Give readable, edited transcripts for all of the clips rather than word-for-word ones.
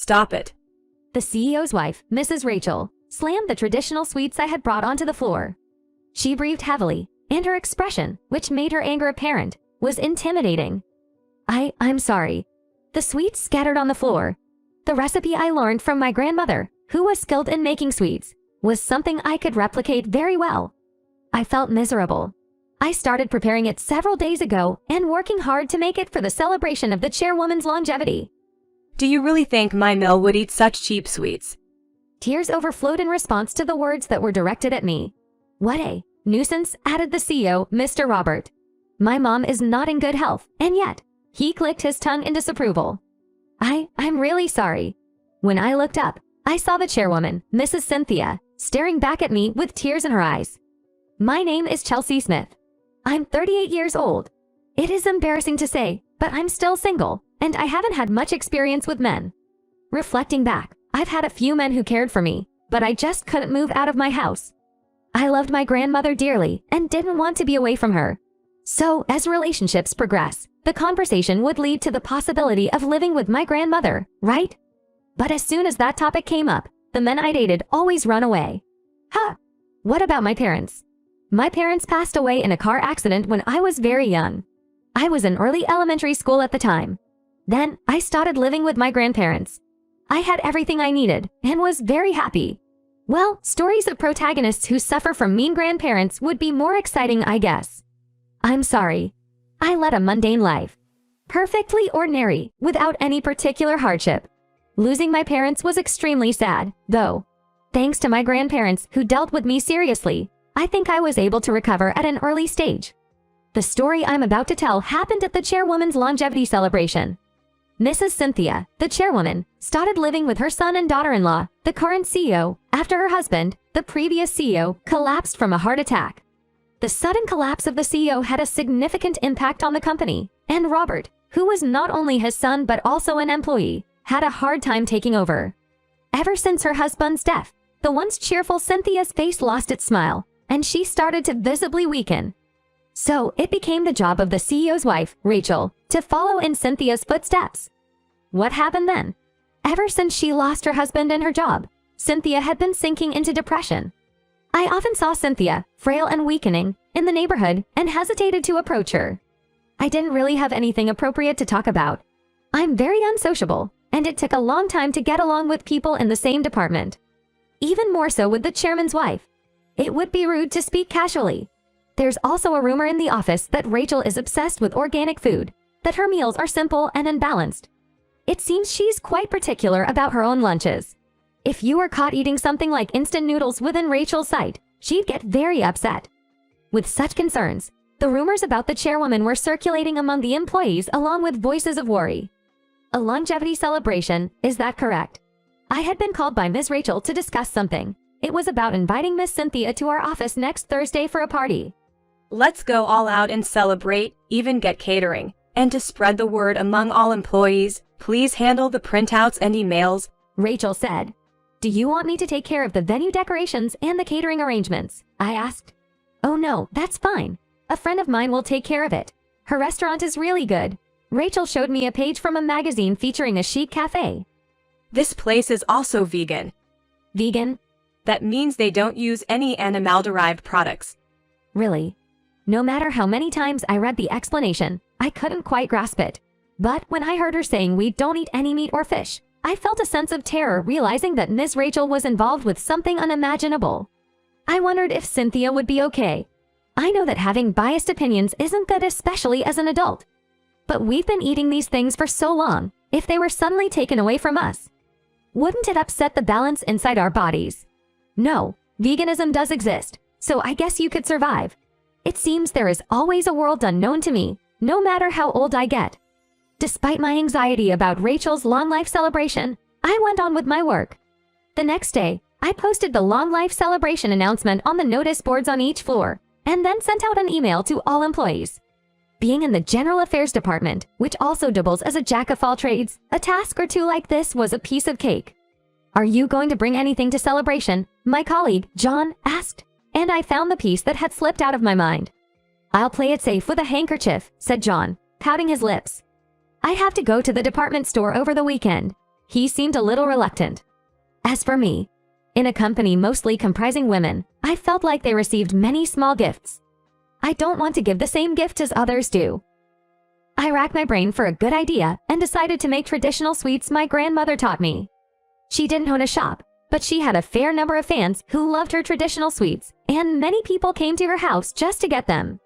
Stop it. The CEO's wife, Mrs. Rachel, slammed the traditional sweets I had brought onto the floor. She breathed heavily, and her expression, which made her anger apparent, was intimidating. I'm sorry. The sweets scattered on the floor. The recipe I learned from my grandmother, who was skilled in making sweets, was something I could replicate very well. I felt miserable. I started preparing it several days ago and working hard to make it for the celebration of the chairwoman's longevity. Do you really think my mill would eat such cheap sweets? Tears overflowed in response to the words that were directed at me. What a nuisance, added the CEO, Mr. Robert. My mom is not in good health, and yet, he clicked his tongue in disapproval. I'm really sorry. When I looked up, I saw the chairwoman, Mrs. Cynthia, staring back at me with tears in her eyes. My name is Chelsea Smith. I'm 38 years old. It is embarrassing to say, but I'm still single, and I haven't had much experience with men. Reflecting back, I've had a few men who cared for me, but I just couldn't move out of my house. I loved my grandmother dearly and didn't want to be away from her. So, as relationships progress, the conversation would lead to the possibility of living with my grandmother, right? But as soon as that topic came up, the men I dated always run away. Huh! What about my parents? My parents passed away in a car accident when I was very young. I was in early elementary school at the time. Then, I started living with my grandparents. I had everything I needed and was very happy. Well, stories of protagonists who suffer from mean grandparents would be more exciting, I guess. I'm sorry. I led a mundane life. Perfectly ordinary, without any particular hardship. Losing my parents was extremely sad, though. Thanks to my grandparents who dealt with me seriously, I think I was able to recover at an early stage. The story I'm about to tell happened at the chairwoman's longevity celebration. Mrs. Cynthia, the chairwoman, started living with her son and daughter-in-law, the current CEO, after her husband, the previous CEO, collapsed from a heart attack. The sudden collapse of the CEO had a significant impact on the company, and Robert, who was not only his son but also an employee, had a hard time taking over. Ever since her husband's death, the once cheerful Cynthia's face lost its smile, and she started to visibly weaken. So it became the job of the CEO's wife, Rachel, to follow in Cynthia's footsteps. What happened then? Ever since she lost her husband and her job, Cynthia had been sinking into depression. I often saw Cynthia, frail and weakening, in the neighborhood and hesitated to approach her. I didn't really have anything appropriate to talk about. I'm very unsociable, and it took a long time to get along with people in the same department. Even more so with the chairman's wife. It would be rude to speak casually. There's also a rumor in the office that Rachel is obsessed with organic food, that her meals are simple and unbalanced. It seems she's quite particular about her own lunches. If you were caught eating something like instant noodles within Rachel's sight, she'd get very upset. With such concerns, the rumors about the chairwoman were circulating among the employees along with voices of worry. A longevity celebration, is that correct? I had been called by Ms. Rachel to discuss something. It was about inviting Miss Cynthia to our office next Thursday for a party. Let's go all out and celebrate, even get catering. And to spread the word among all employees, please handle the printouts and emails, Rachel said. Do you want me to take care of the venue decorations and the catering arrangements? I asked. Oh no, that's fine. A friend of mine will take care of it. Her restaurant is really good. Rachel showed me a page from a magazine featuring a chic cafe. This place is also vegan. Vegan? That means they don't use any animal-derived products. Really? No matter how many times I read the explanation, I couldn't quite grasp it. But when I heard her saying we don't eat any meat or fish, I felt a sense of terror realizing that Miss Rachel was involved with something unimaginable. I wondered if Cynthia would be okay. I know that having biased opinions isn't good, especially as an adult. But we've been eating these things for so long, if they were suddenly taken away from us, wouldn't it upset the balance inside our bodies? No, veganism does exist, so I guess you could survive. It seems there is always a world unknown to me, no matter how old I get. Despite my anxiety about Rachel's long life celebration, I went on with my work. The next day, I posted the long life celebration announcement on the notice boards on each floor, and then sent out an email to all employees. Being in the General Affairs Department, which also doubles as a jack of all trades, a task or two like this was a piece of cake. Are you going to bring anything to celebration? My colleague, John, asked, and I found the piece that had slipped out of my mind. I'll play it safe with a handkerchief, said John, pouting his lips. I have to go to the department store over the weekend. he seemed a little reluctant. As for me, in a company mostly comprising women, I felt like they received many small gifts. I don't want to give the same gift as others do. I racked my brain for a good idea and decided to make traditional sweets my grandmother taught me. She didn't own a shop, but she had a fair number of fans who loved her traditional sweets, and many people came to her house just to get them.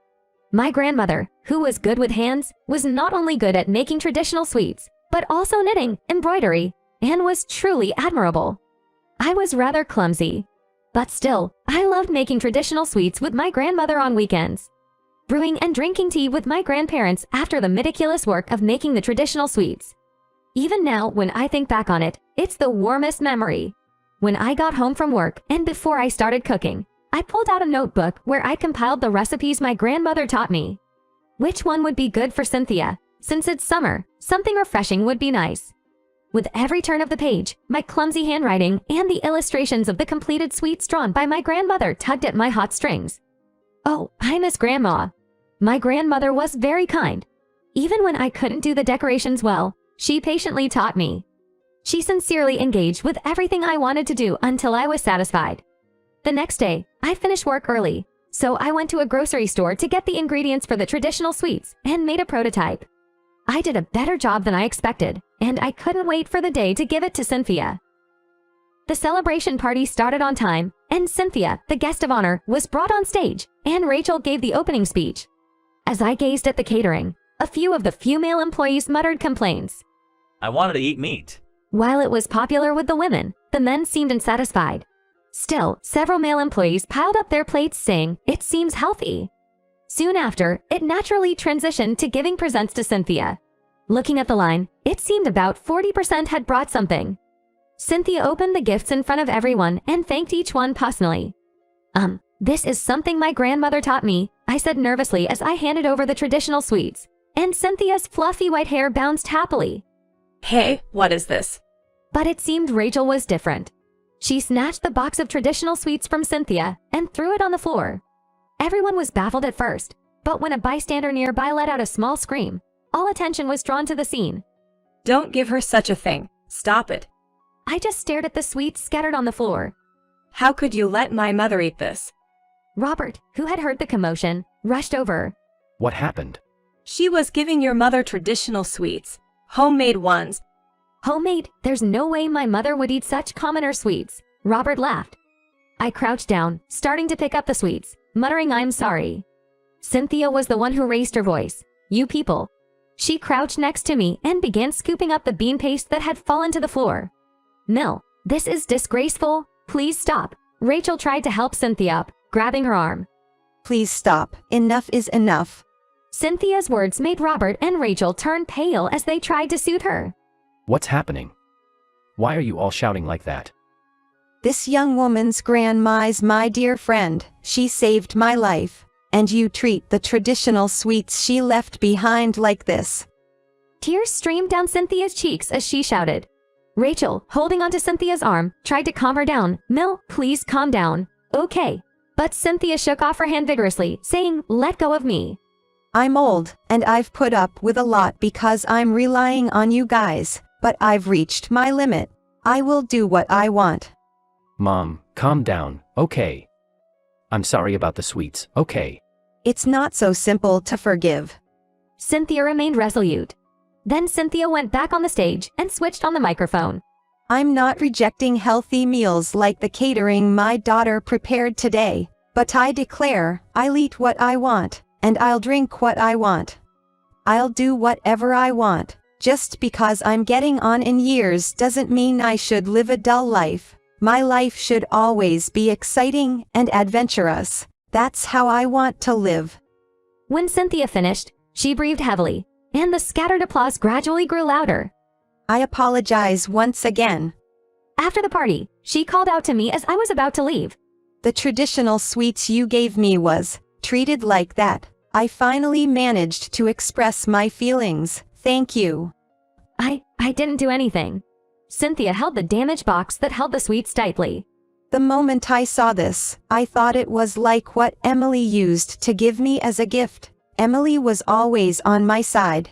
My grandmother, who was good with hands, was not only good at making traditional sweets, but also knitting, embroidery, and was truly admirable. I was rather clumsy, but still, I loved making traditional sweets with my grandmother on weekends. Brewing and drinking tea with my grandparents after the meticulous work of making the traditional sweets. Even now, when I think back on it, it's the warmest memory. When I got home from work and before I started cooking, I pulled out a notebook where I compiled the recipes my grandmother taught me. Which one would be good for Cynthia? Since it's summer, something refreshing would be nice. With every turn of the page, my clumsy handwriting and the illustrations of the completed sweets drawn by my grandmother tugged at my hot strings. Oh, I miss Grandma. My grandmother was very kind. Even when I couldn't do the decorations well, she patiently taught me. She sincerely engaged with everything I wanted to do until I was satisfied. The next day, I finished work early, so I went to a grocery store to get the ingredients for the traditional sweets and made a prototype. I did a better job than I expected, and I couldn't wait for the day to give it to Cynthia. The celebration party started on time, and Cynthia, the guest of honor, was brought on stage, and Rachel gave the opening speech. As I gazed at the catering, a few of the female employees muttered complaints. I wanted to eat meat. While it was popular with the women, the men seemed unsatisfied. Still, several male employees piled up their plates saying, "It seems healthy." Soon after, it naturally transitioned to giving presents to Cynthia. Looking at the line, it seemed about 40% had brought something. Cynthia opened the gifts in front of everyone and thanked each one personally. This is something my grandmother taught me, I said nervously as I handed over the traditional sweets, and Cynthia's fluffy white hair bounced happily. Hey, what is this? But it seemed Rachel was different. She snatched the box of traditional sweets from Cynthia and threw it on the floor. Everyone was baffled at first, but when a bystander nearby let out a small scream, all attention was drawn to the scene. Don't give her such a thing. Stop it. I just stared at the sweets scattered on the floor. How could you let my mother eat this? Robert, who had heard the commotion, rushed over. What happened? She was giving your mother traditional sweets. Homemade ones. Homemade? There's no way my mother would eat such commoner sweets. Robert laughed. I crouched down, starting to pick up the sweets, muttering I'm sorry. Cynthia was the one who raised her voice. You people. She crouched next to me and began scooping up the bean paste that had fallen to the floor. Mill, this is disgraceful. Please stop. Rachel tried to help Cynthia up, grabbing her arm. Please stop. Enough is enough. Cynthia's words made Robert and Rachel turn pale as they tried to soothe her. What's happening? Why are you all shouting like that? This young woman's grandma's my dear friend. She saved my life. And you treat the traditional sweets she left behind like this. Tears streamed down Cynthia's cheeks as she shouted. Rachel, holding onto Cynthia's arm, tried to calm her down. Mill, please calm down. Okay. But Cynthia shook off her hand vigorously, saying, let go of me. I'm old, and I've put up with a lot because I'm relying on you guys, but I've reached my limit. I will do what I want. Mom, calm down, okay? I'm sorry about the sweets, okay? It's not so simple to forgive. Cynthia remained resolute. Then Cynthia went back on the stage and switched on the microphone. I'm not rejecting healthy meals like the catering my daughter prepared today, but I declare, I'll eat what I want, and I'll drink what I want. I'll do whatever I want. Just because I'm getting on in years doesn't mean I should live a dull life. My life should always be exciting and adventurous. That's how I want to live. When Cynthia finished, she breathed heavily, and the scattered applause gradually grew louder. I apologize once again. After the party, she called out to me as I was about to leave. The traditional sweets you gave me was treated like that. I finally managed to express my feelings. Thank you. I didn't do anything. Cynthia held the damaged box that held the sweets tightly. The moment I saw this, I thought it was like what Emily used to give me as a gift. Emily was always on my side.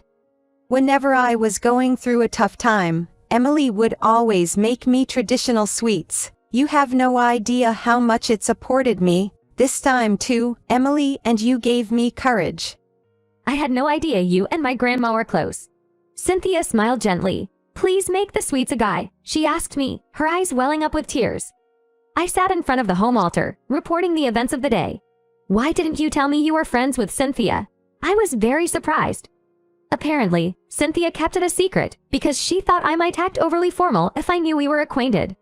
Whenever I was going through a tough time, Emily would always make me traditional sweets. You have no idea how much it supported me. This time too, Emily, and you gave me courage. I had no idea you and my grandma were close. Cynthia smiled gently. Please make the sweets a guy, she asked me, her eyes welling up with tears. I sat in front of the home altar, reporting the events of the day. Why didn't you tell me you were friends with Cynthia? I was very surprised. Apparently, Cynthia kept it a secret because she thought I might act overly formal if I knew we were acquainted.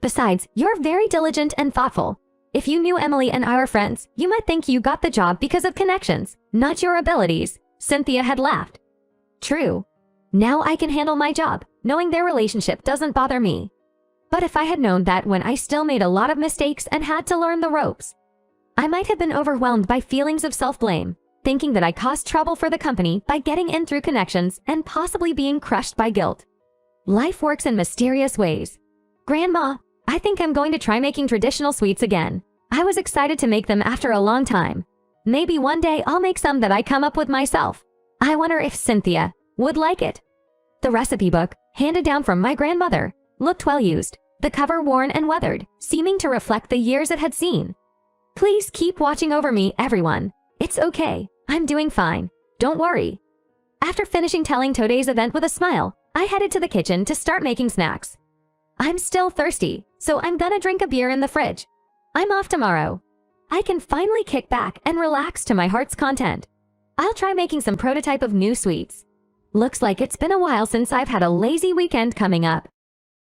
Besides, you're very diligent and thoughtful. If you knew Emily and I were friends, you might think you got the job because of connections, not your abilities, Cynthia had laughed. True. Now I can handle my job, knowing their relationship doesn't bother me. But if I had known that when I still made a lot of mistakes and had to learn the ropes, I might have been overwhelmed by feelings of self-blame, thinking that I caused trouble for the company by getting in through connections and possibly being crushed by guilt. Life works in mysterious ways. Grandma, I think I'm going to try making traditional sweets again. I was excited to make them after a long time. Maybe one day I'll make some that I come up with myself. I wonder if Cynthia would like it. The recipe book, handed down from my grandmother, looked well used, the cover worn and weathered, seeming to reflect the years it had seen. Please keep watching over me, everyone. It's okay. I'm doing fine. Don't worry. After finishing telling today's event with a smile, I headed to the kitchen to start making snacks. I'm still thirsty, so I'm gonna drink a beer in the fridge. I'm off tomorrow. I can finally kick back and relax to my heart's content. I'll try making some prototype of new sweets. Looks like it's been a while since I've had a lazy weekend coming up.